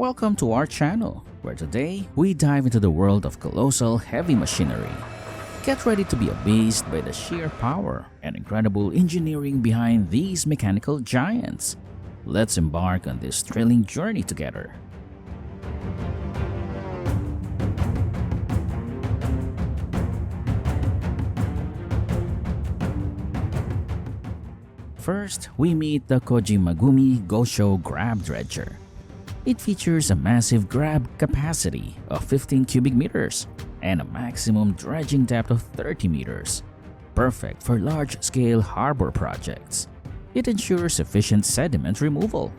Welcome to our channel, where today we dive into the world of colossal heavy machinery. Get ready to be amazed by the sheer power and incredible engineering behind these mechanical giants. Let's embark on this thrilling journey together. First, we meet the Kojimagumi Gosho Grab Dredger. It features a massive grab capacity of 15 cubic meters and a maximum dredging depth of 30 meters, perfect for large-scale harbor projects. It ensures efficient sediment removal.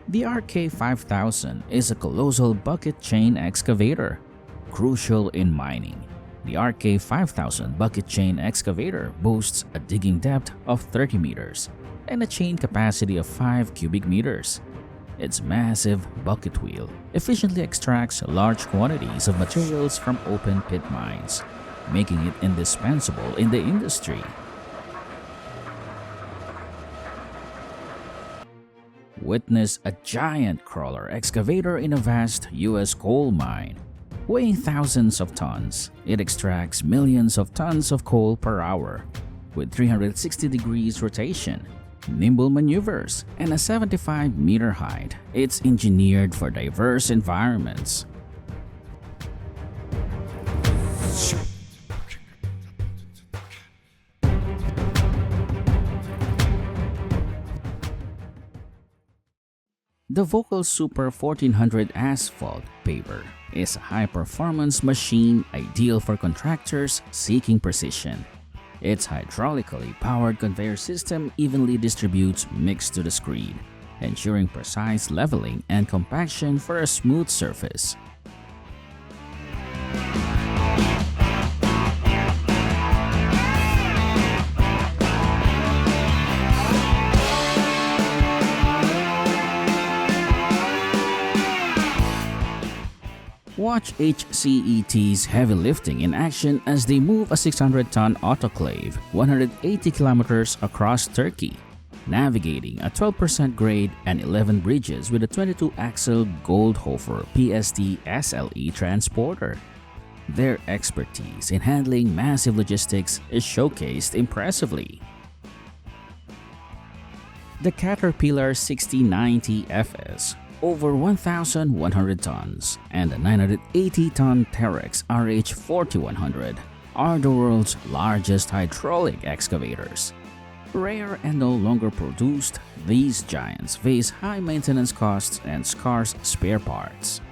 The RK5000 is a colossal bucket chain excavator, crucial in mining. The RK5000 bucket chain excavator boasts a digging depth of 30 meters and a chain capacity of 5 cubic meters. Its massive bucket wheel efficiently extracts large quantities of materials from open pit mines, making it indispensable in the industry. Witness a giant crawler excavator in a vast U.S. coal mine. Weighing thousands of tons, it extracts millions of tons of coal per hour. With 360 degrees rotation, nimble maneuvers, and a 75-meter height, it's engineered for diverse environments. The Vocal Super 1400 Asphalt Paver is a high-performance machine ideal for contractors seeking precision. Its hydraulically powered conveyor system evenly distributes mix to the screed, ensuring precise leveling and compaction for a smooth surface. Watch HCET's heavy lifting in action as they move a 600-ton autoclave 180 kilometers across Turkey, navigating a 12% grade and 11 bridges with a 22-axle Goldhofer PST SLE transporter. Their expertise in handling massive logistics is showcased impressively. The Caterpillar 6090 FS, over 1,100 tons, and the 980-ton Terex RH4100 are the world's largest hydraulic excavators. Rare and no longer produced, these giants face high maintenance costs and scarce spare parts.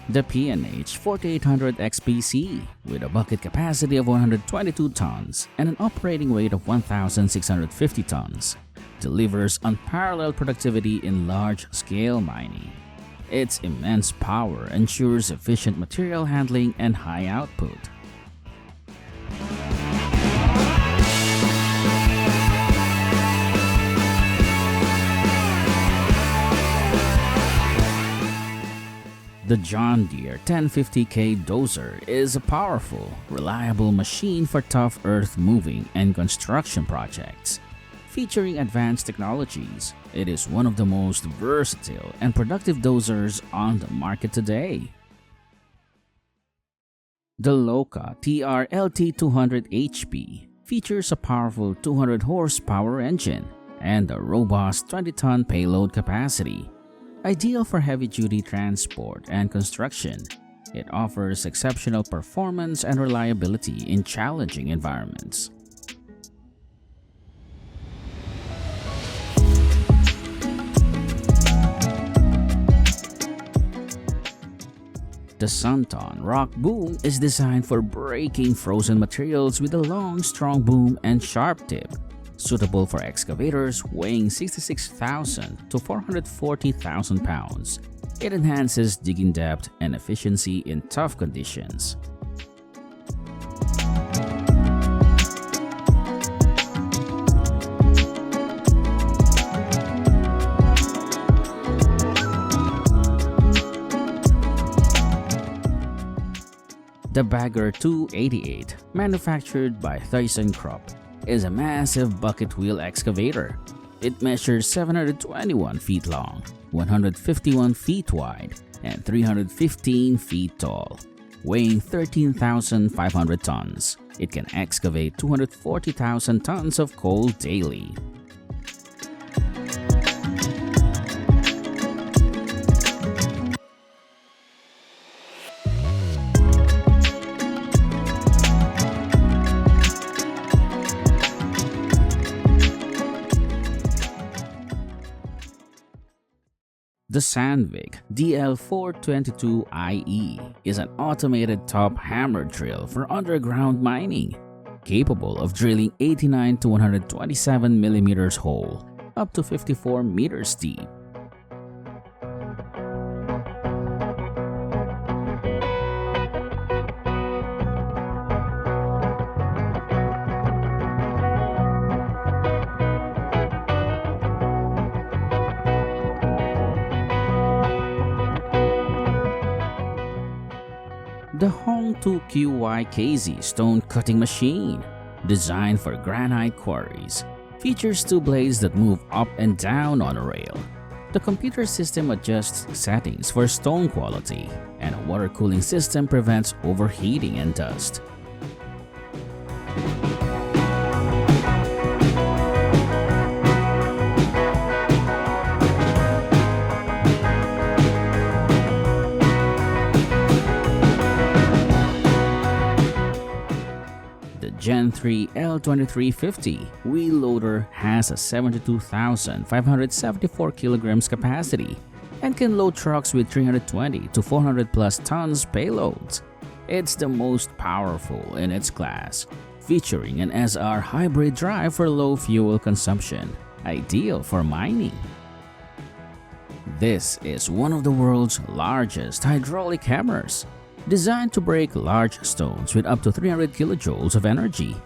The P&H 4800 XPC, with a bucket capacity of 122 tons and an operating weight of 1,650 tons, delivers unparalleled productivity in large-scale mining. Its immense power ensures efficient material handling and high output. The John Deere 1050K Dozer is a powerful, reliable machine for tough earth moving and construction projects. Featuring advanced technologies, it is one of the most versatile and productive dozers on the market today. The Loka TR-LT 200 HP features a powerful 200 horsepower engine and a robust 20-ton payload capacity. Ideal for heavy-duty transport and construction, it offers exceptional performance and reliability in challenging environments. The Sunton Rock Boom is designed for breaking frozen materials with a long, strong boom and sharp tip. Suitable for excavators weighing 66,000 to 440,000 pounds. It enhances digging depth and efficiency in tough conditions. The Bagger 288, manufactured by ThyssenKrupp, is a massive bucket wheel excavator. It measures 721 feet long, 151 feet wide, and 315 feet tall. Weighing 13,500 tons, it can excavate 240,000 tons of coal daily. The Sandvik DL422IE is an automated top hammer drill for underground mining, capable of drilling 89 to 127 millimeters hole, up to 54 meters deep. The Hong 2QY-KZ stone cutting machine, designed for granite quarries, features two blades that move up and down on a rail. The computer system adjusts settings for stone quality, and a water cooling system prevents overheating and dust. Gen 3 L2350 wheel loader has a 72,574 kilograms capacity and can load trucks with 320 to 400 plus tons payloads. It's the most powerful in its class, featuring an SR hybrid drive for low fuel consumption, ideal for mining. This is one of the world's largest hydraulic hammers, designed to break large stones with up to 300 kilojoules of energy.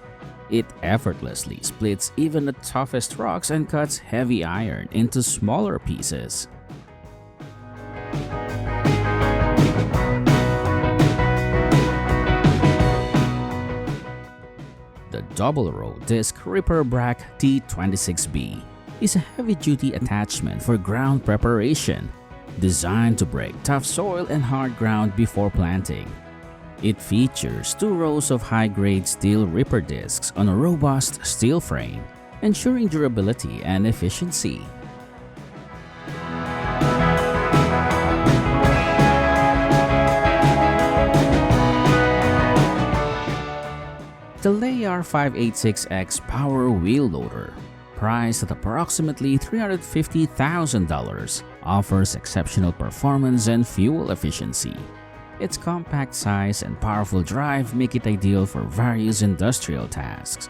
It effortlessly splits even the toughest rocks and cuts heavy iron into smaller pieces. The double-row disc Ripper Brack T26B is a heavy-duty attachment for ground preparation, designed to break tough soil and hard ground before planting. It features two rows of high-grade steel ripper discs on a robust steel frame, ensuring durability and efficiency. The Layar 586X Power Wheel Loader, priced at approximately $350,000, offers exceptional performance and fuel efficiency. Its compact size and powerful drive make it ideal for various industrial tasks.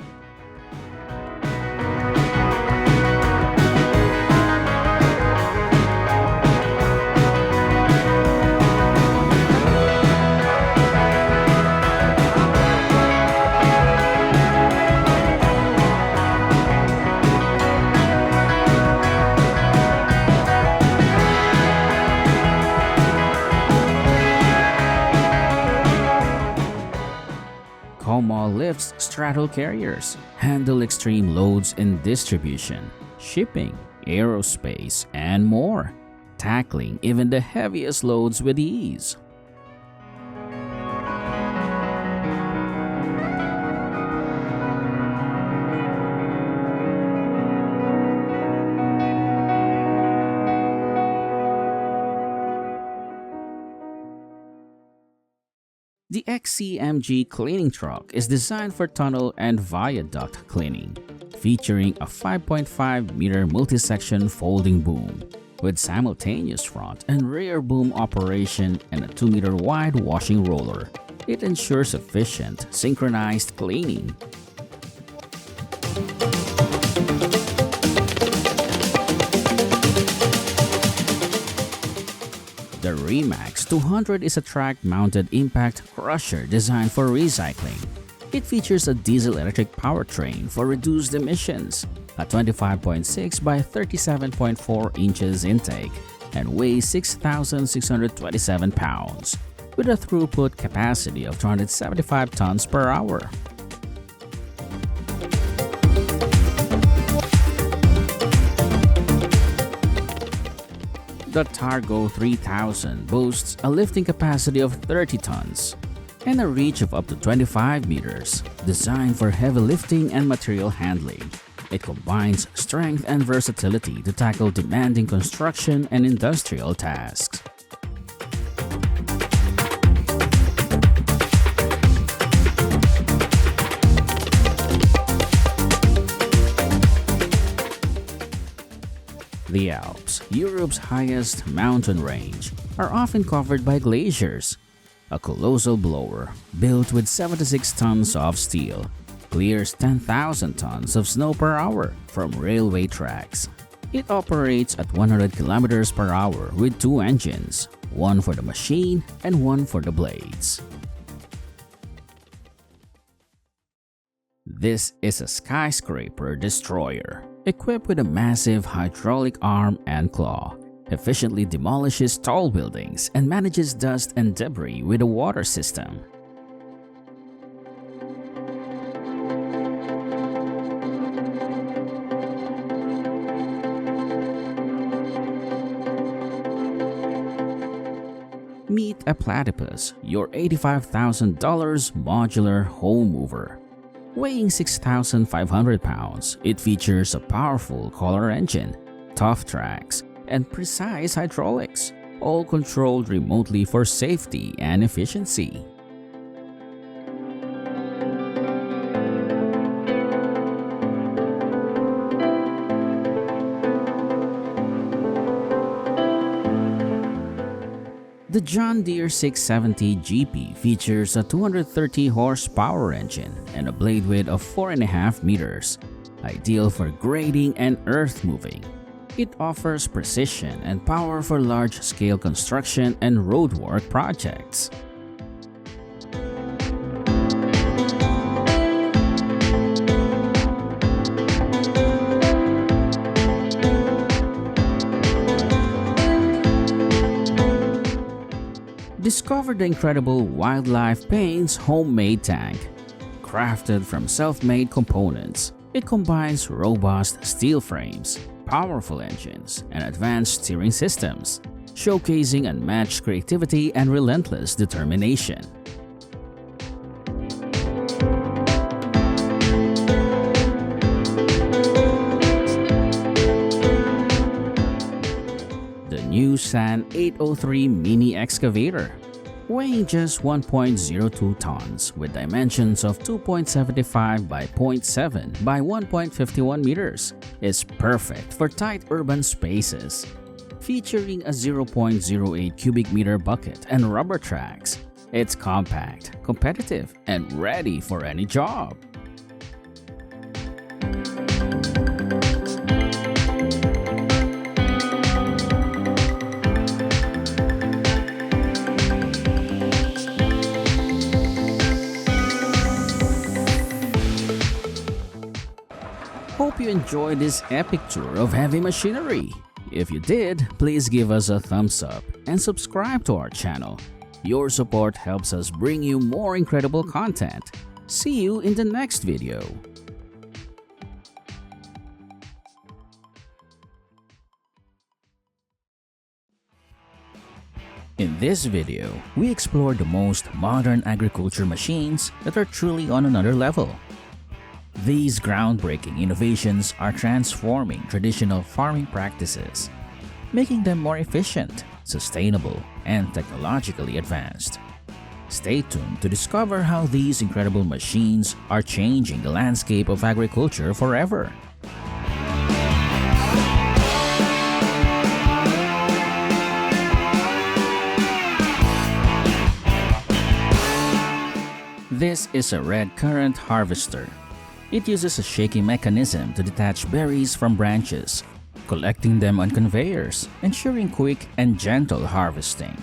Comal lifts straddle carriers, handle extreme loads in distribution, shipping, aerospace, and more, tackling even the heaviest loads with ease. The XCMG cleaning truck is designed for tunnel and viaduct cleaning, featuring a 5.5-meter multi-section folding boom with simultaneous front and rear boom operation and a 2-meter wide washing roller. It ensures efficient, synchronized cleaning. The Remax 200 is a track-mounted impact crusher designed for recycling. It features a diesel-electric powertrain for reduced emissions, a 25.6 by 37.4 inches intake, and weighs 6,627 pounds, with a throughput capacity of 275 tons per hour. The Targo 3000 boasts a lifting capacity of 30 tons and a reach of up to 25 meters, designed for heavy lifting and material handling. It combines strength and versatility to tackle demanding construction and industrial tasks. The Alps, Europe's highest mountain range, are often covered by glaciers. A colossal blower, built with 76 tons of steel, clears 10,000 tons of snow per hour from railway tracks. It operates at 100 kilometers per hour with two engines, one for the machine and one for the blades. This is a skyscraper destroyer, equipped with a massive hydraulic arm and claw. Efficiently demolishes tall buildings and manages dust and debris with a water system. Meet a Platypus, your $85,000 modular home mover. Weighing 6,500 pounds, it features a powerful collar engine, tough tracks, and precise hydraulics, all controlled remotely for safety and efficiency. The John Deere 670 GP features a 230 horsepower engine and a blade width of 4.5 meters, ideal for grading and earth moving. It offers precision and power for large-scale construction and roadwork projects. Discover the incredible Wildlife Paints homemade tank. Crafted from self-made components, it combines robust steel frames, powerful engines, and advanced steering systems, showcasing unmatched creativity and relentless determination. The new SAN 803 mini excavator, weighing just 1.02 tons with dimensions of 2.75 by 0.7 by 1.51 meters, is perfect for tight urban spaces. Featuring a 0.08 cubic meter bucket and rubber tracks, it's compact, competitive, and ready for any job. Hope you enjoyed this epic tour of heavy machinery. If you did, please give us a thumbs up and subscribe to our channel. Your support helps us bring you more incredible content. See you in the next video. In this video, we explore the most modern agriculture machines that are truly on another level. These groundbreaking innovations are transforming traditional farming practices, making them more efficient, sustainable, and technologically advanced. Stay tuned to discover how these incredible machines are changing the landscape of agriculture forever. This is a red currant harvester. It uses a shaking mechanism to detach berries from branches, collecting them on conveyors, ensuring quick and gentle harvesting.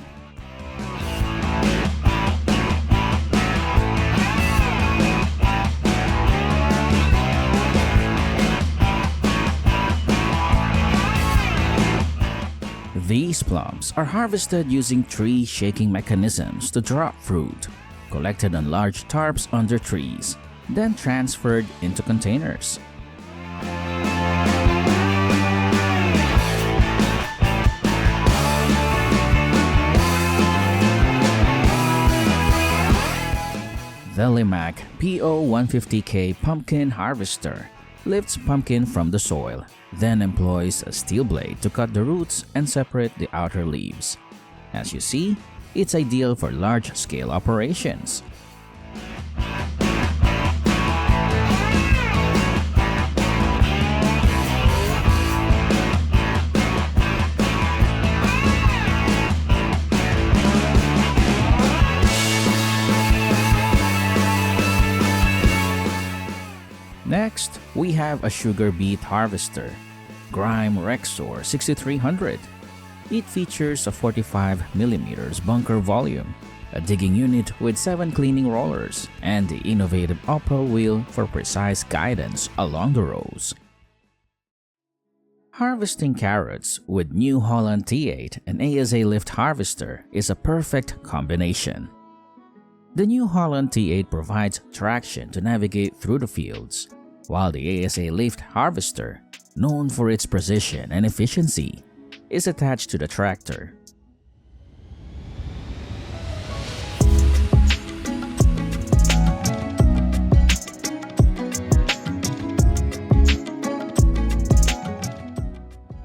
These plums are harvested using tree shaking mechanisms to drop fruit, collected on large tarps under trees, then transferred into containers. The Limac PO150K pumpkin harvester lifts pumpkin from the soil, then employs a steel blade to cut the roots and separate the outer leaves. As you see, it's ideal for large-scale operations. Next, we have a sugar beet harvester, Grime Rexor 6300. It features a 45mm bunker volume, a digging unit with 7 cleaning rollers, and the innovative Opal wheel for precise guidance along the rows. Harvesting carrots with New Holland T8 and ASA lift harvester is a perfect combination. The New Holland T8 provides traction to navigate through the fields, while the ASA lift harvester, known for its precision and efficiency, is attached to the tractor.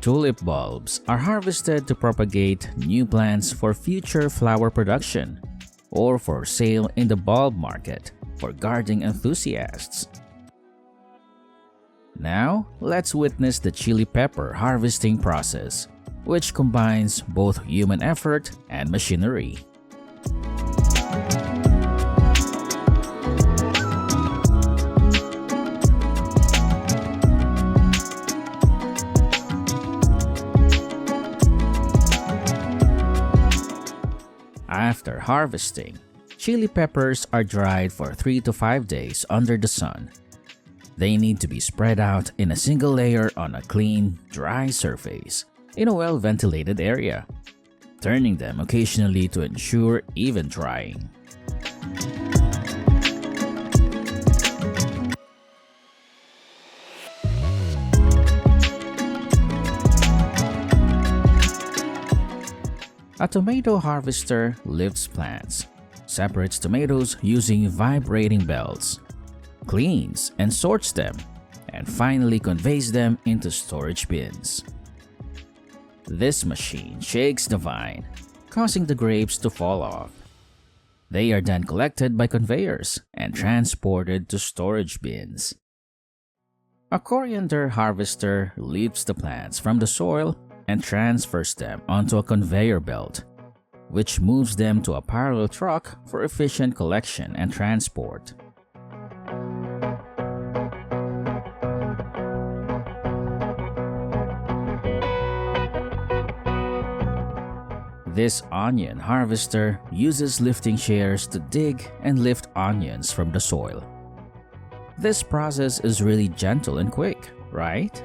Tulip bulbs are harvested to propagate new plants for future flower production or for sale in the bulb market for gardening enthusiasts. Now, let's witness the chili pepper harvesting process, which combines both human effort and machinery. After harvesting, chili peppers are dried for 3 to 5 days under the sun. They need to be spread out in a single layer on a clean, dry surface in a well-ventilated area, turning them occasionally to ensure even drying. A tomato harvester lifts plants, separates tomatoes using vibrating belts, cleans and sorts them, and finally conveys them into storage bins. This machine shakes the vine, causing the grapes to fall off. They are then collected by conveyors and transported to storage bins. A coriander harvester lifts the plants from the soil and transfers them onto a conveyor belt, which moves them to a parallel truck for efficient collection and transport. This onion harvester uses lifting shears to dig and lift onions from the soil. This process is really gentle and quick, right?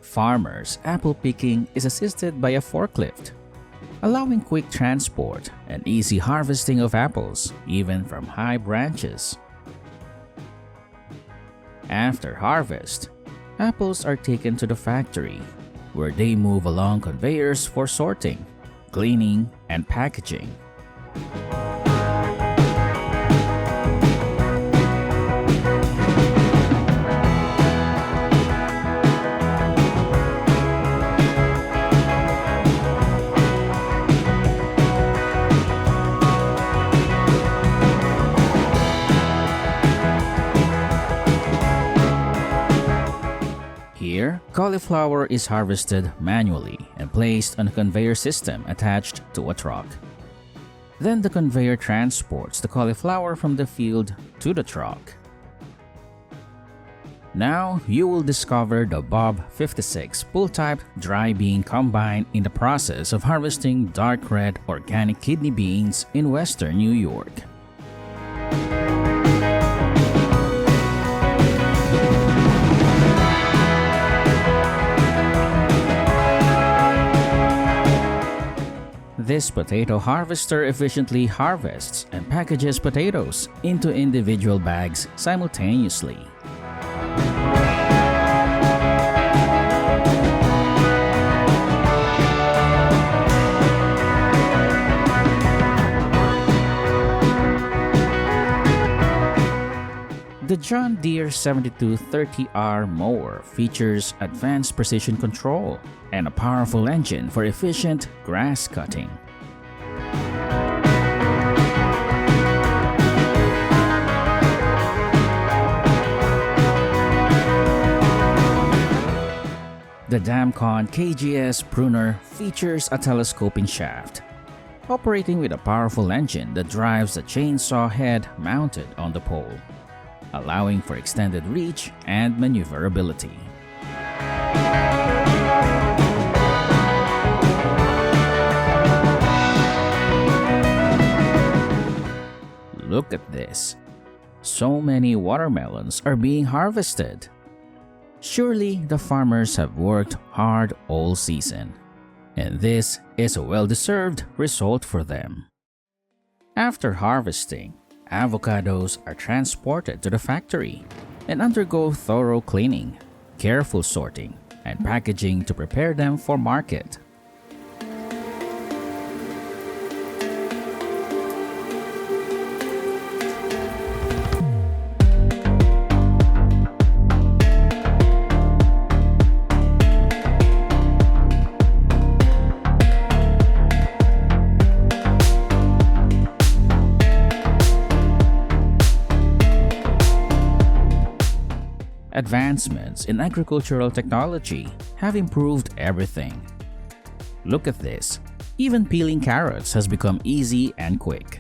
Farmers' apple picking is assisted by a forklift, allowing quick transport and easy harvesting of apples, even from high branches. After harvest, apples are taken to the factory, where they move along conveyors for sorting, cleaning, and packaging. Here, cauliflower is harvested manually and placed on a conveyor system attached to a truck. Then the conveyor transports the cauliflower from the field to the truck. Now you will discover the Bob 56 pull-type dry bean combine in the process of harvesting dark red organic kidney beans in western New York. This potato harvester efficiently harvests and packages potatoes into individual bags simultaneously. The John Deere 7230R mower features advanced precision control and a powerful engine for efficient grass cutting. The Damcon KGS pruner features a telescoping shaft, operating with a powerful engine that drives a chainsaw head mounted on the pole, allowing for extended reach and maneuverability. Look at this. So many watermelons are being harvested. Surely the farmers have worked hard all season, and this is a well-deserved result for them. After harvesting, avocados are transported to the factory and undergo thorough cleaning, careful sorting, and packaging to prepare them for market. Advancements in agricultural technology have improved everything. Look at this. Even peeling carrots has become easy and quick.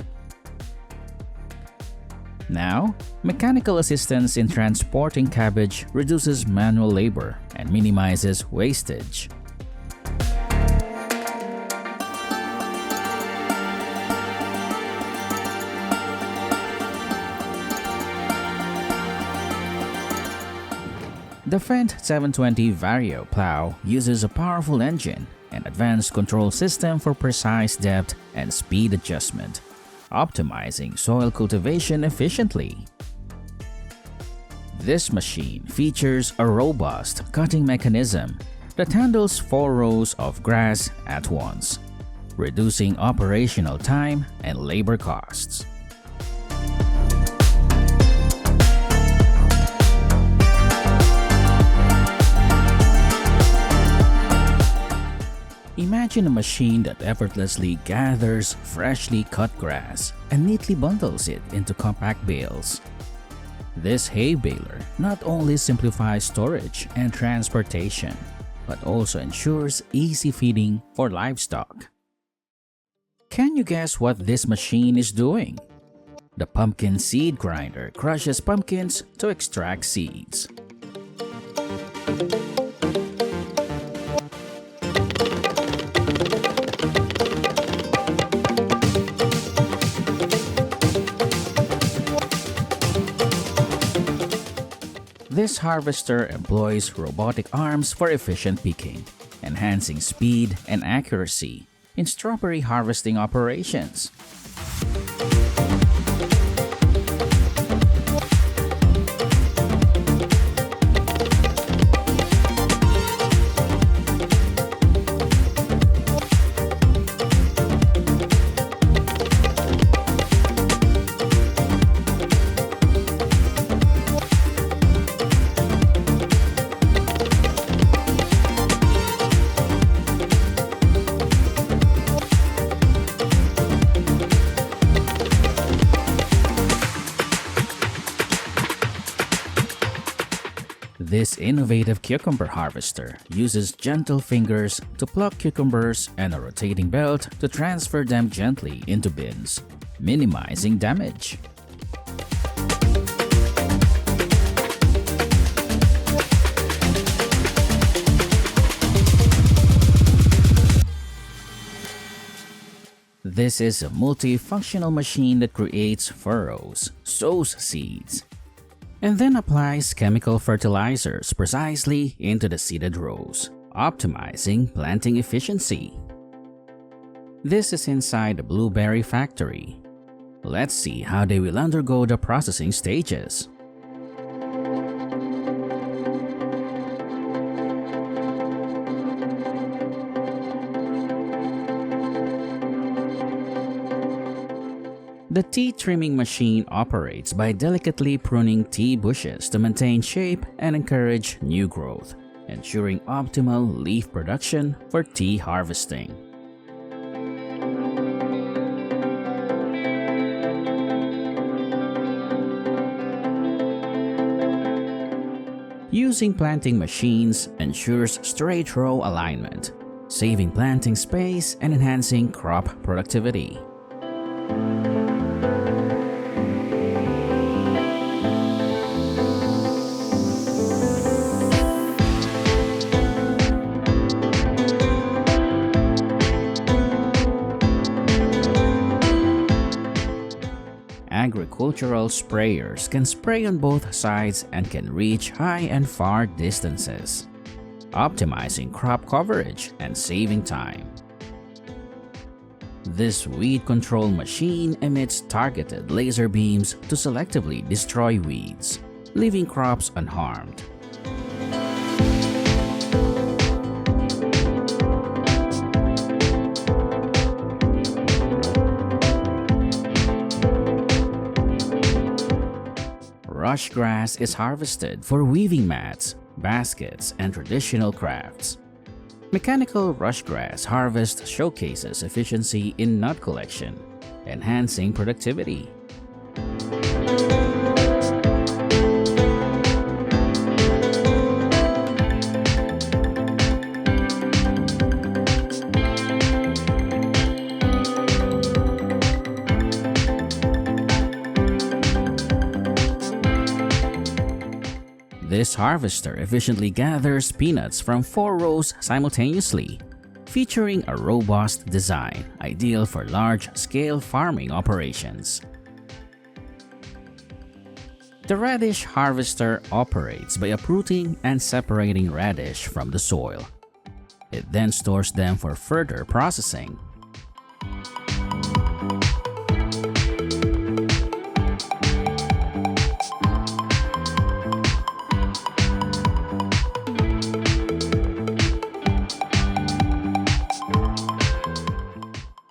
Now, mechanical assistance in transporting cabbage reduces manual labor and minimizes wastage. The Fendt 720 Vario plow uses a powerful engine and advanced control system for precise depth and speed adjustment, optimizing soil cultivation efficiently. This machine features a robust cutting mechanism that handles 4 rows of grass at once, reducing operational time and labor costs. Imagine a machine that effortlessly gathers freshly cut grass and neatly bundles it into compact bales. This hay baler not only simplifies storage and transportation, but also ensures easy feeding for livestock. Can you guess what this machine is doing? The pumpkin seed grinder crushes pumpkins to extract seeds. This harvester employs robotic arms for efficient picking, enhancing speed and accuracy in strawberry harvesting operations. This innovative cucumber harvester uses gentle fingers to pluck cucumbers and a rotating belt to transfer them gently into bins, minimizing damage. This is a multifunctional machine that creates furrows, sows seeds, and then applies chemical fertilizers precisely into the seeded rows, optimizing planting efficiency. This is inside the blueberry factory. Let's see how they will undergo the processing stages. The tea trimming machine operates by delicately pruning tea bushes to maintain shape and encourage new growth, ensuring optimal leaf production for tea harvesting. Using planting machines ensures straight row alignment, saving planting space and enhancing crop productivity. Agricultural sprayers can spray on both sides and can reach high and far distances, optimizing crop coverage and saving time. This weed control machine emits targeted laser beams to selectively destroy weeds, leaving crops unharmed. Rush grass is harvested for weaving mats, baskets, and traditional crafts. Mechanical rush grass harvest showcases efficiency in nut collection, enhancing productivity. This harvester efficiently gathers peanuts from 4 rows simultaneously, featuring a robust design ideal for large-scale farming operations. The radish harvester operates by uprooting and separating radish from the soil. It then stores them for further processing.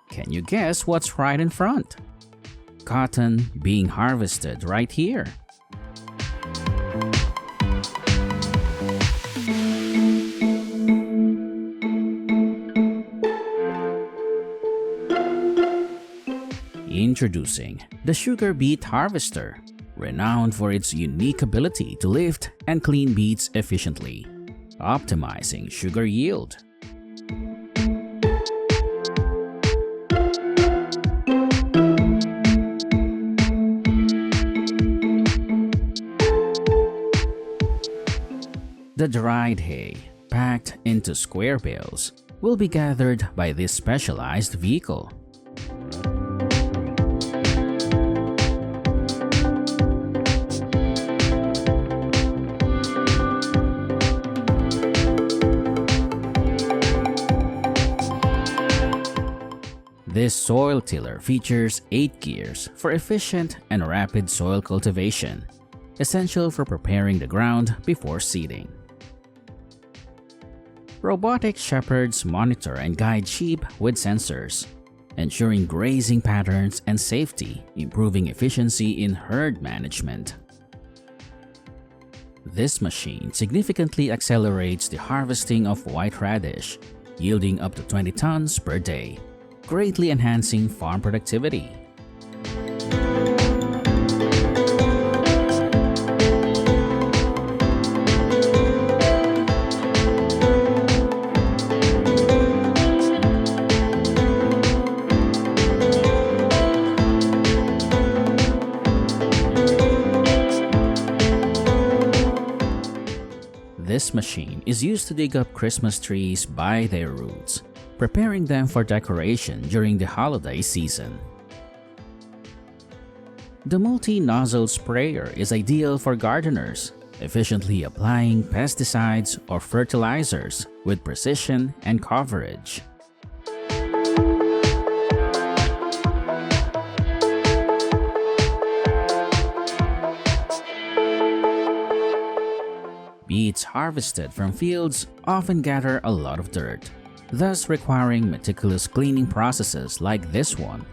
Can you guess what's right in front? Cotton being harvested right here. Introducing the sugar beet harvester, renowned for its unique ability to lift and clean beets efficiently, optimizing sugar yield. The dried hay, packed into square bales, will be gathered by this specialized vehicle. This soil tiller features 8 gears for efficient and rapid soil cultivation, essential for preparing the ground before seeding. Robotic shepherds monitor and guide sheep with sensors, ensuring grazing patterns and safety, improving efficiency in herd management. This machine significantly accelerates the harvesting of white radish, yielding up to 20 tons per day, greatly enhancing farm productivity. This machine is used to dig up Christmas trees by their roots, preparing them for decoration during the holiday season. The multi-nozzle sprayer is ideal for gardeners, efficiently applying pesticides or fertilizers with precision and coverage. Beets harvested from fields often gather a lot of dirt, thus requiring meticulous cleaning processes like this one.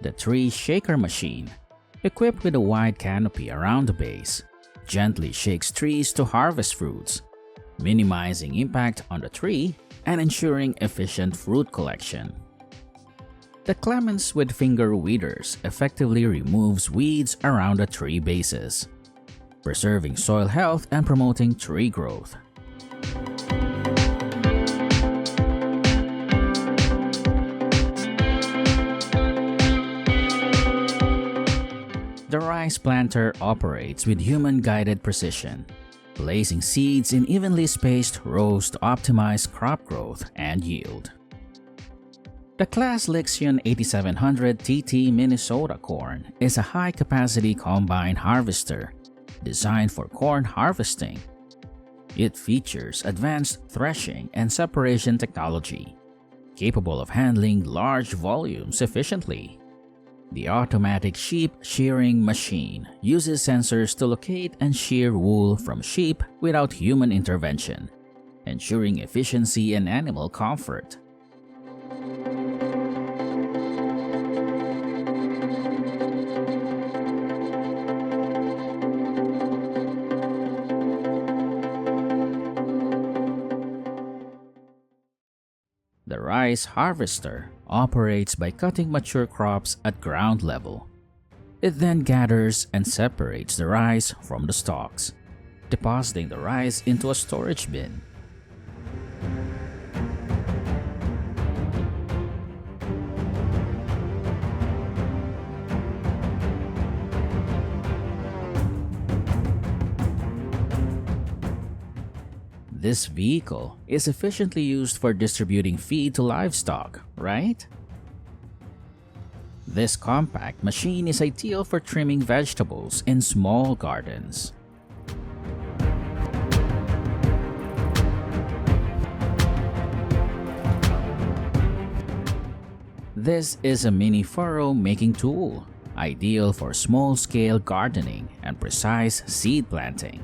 The tree shaker machine, equipped with a wide canopy around the base, gently shakes trees to harvest fruits, minimizing impact on the tree and ensuring efficient fruit collection. The Clemens with finger weeders effectively removes weeds around the tree bases, preserving soil health and promoting tree growth. The rice planter operates with human-guided precision, placing seeds in evenly spaced rows to optimize crop growth and yield. The Class Lixion 8700 TT Minnesota corn is a high-capacity combine harvester designed for corn harvesting. It features advanced threshing and separation technology, capable of handling large volumes efficiently. The automatic sheep shearing machine uses sensors to locate and shear wool from sheep without human intervention, ensuring efficiency and animal comfort. The rice harvester operates by cutting mature crops at ground level. It then gathers and separates the rice from the stalks, depositing the rice into a storage bin. This vehicle is efficiently used for distributing feed to livestock, right? This compact machine is ideal for trimming vegetables in small gardens. This is a mini furrow-making tool, ideal for small-scale gardening and precise seed planting.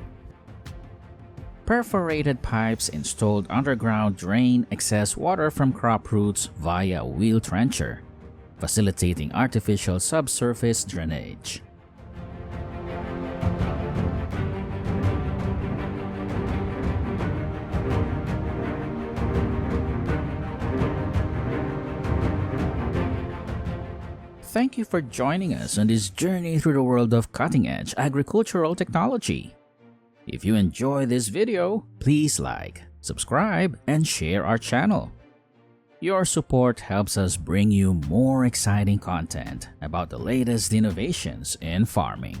Perforated pipes installed underground drain excess water from crop roots via a wheel trencher, facilitating artificial subsurface drainage. Thank you for joining us on this journey through the world of cutting-edge agricultural technology. If you enjoy this video, please like, subscribe, and share our channel. Your support helps us bring you more exciting content about the latest innovations in farming.